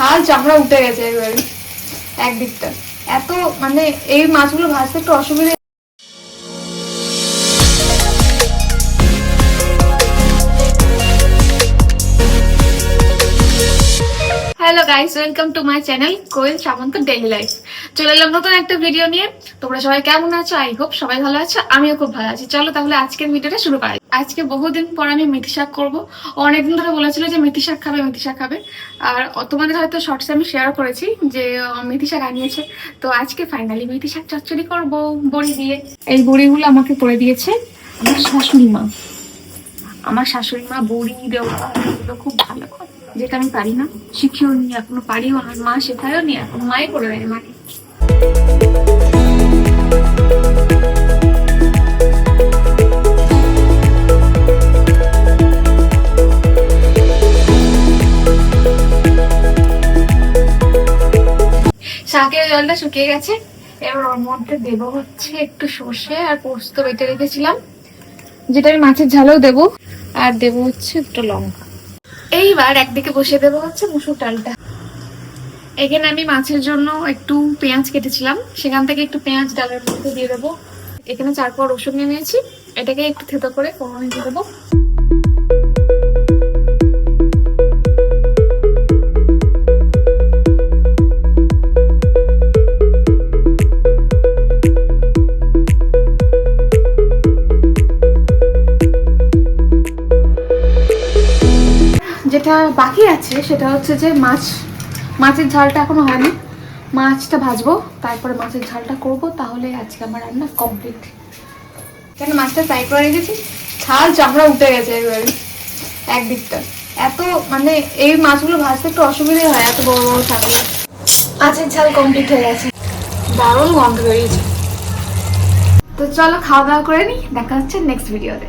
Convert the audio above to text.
ছাল চামড়া উঠে গেছে এবারে একদিকটা। এত মানে এই মাছগুলো ভাজতে একটু অসুবিধা। Hello guys, welcome to my channel Koyel Samanta daily life. চলে এলাম নতুন একটা ভিডিও নিয়ে। তোমরা সবাই কেমন আছো? আই হোপ সবাই ভালো আছো, আমিও খুব ভালো আছি। চলো তাহলে আজকের ভিডিওটা শুরু করা যাক। আজকে বহুদিন পর আমি মেথি শাক করবো। অনেকদিন ধরে বলেছিল যে মেথি শাক খাবে, মেথি শাক খাবে। আর তোমাদের হয়তো শর্টসে আমি শেয়ার করেছি যে মেথি শাক আনিয়েছে। তো আজকে ফাইনালি মেথি শাক চচ্চড়ি করবো বড়ি দিয়ে। এই বড়িগুলো আমাকে করে দিয়েছে আমার শাশুড়ি মা। আমার শাশুড়ি মা বড়ি দেওয়া এগুলো খুব ভালো করে, যেটা আমি পারি না, শিখিও নি, এখনো পারিও না। মা শেখায়ও নি, এখন মাই করে দেয় মাকে। শাকের জলটা শুকিয়ে গেছে। এবার ওর মধ্যে দেবো হচ্ছে একটু সর্ষে আর পোস্ত বেটে রেখেছিলাম, যেটা আমি মাছের ঝালেও দেবো। আর দেবো হচ্ছে একটু লঙ্কা। এইবার একদিকে বসিয়ে দেবো হচ্ছে মুসুর ডালটা। এখানে আমি মাছের জন্য একটু পেঁয়াজ কেটেছিলাম, সেখান থেকে একটু পেঁয়াজ ডালের মধ্যে দিয়ে দেবো। এখানে 4 কোয়া রসুন নিয়ে নিয়েছি, এটাকে একটু থেতো করে ফোড়নে দিয়ে দেবো। যেটা বাকি আছে সেটা হচ্ছে যে মাছের ঝালটা এখনো হয়নি। মাছটা ভাজবো, তারপরে মাছের ঝালটা করব, তাহলে আজকে আমার রান্না কমপ্লিট। কেন মাছটা ফ্রাই করে রেখেছি, ছাল চামড়া উঠে গেছে এবারে একদিকটা। এত মানে এই মাছগুলো ভাজতে একটু অসুবিধা হয়, এত বড় বড় থাকলে। মাছের ঝাল কমপ্লিট হয়ে গেছে, দারুণ গন্ধ বেরিয়েছে। তো চলো খাওয়া দাওয়া করে নিই, দেখা হচ্ছে নেক্সট ভিডিওতে।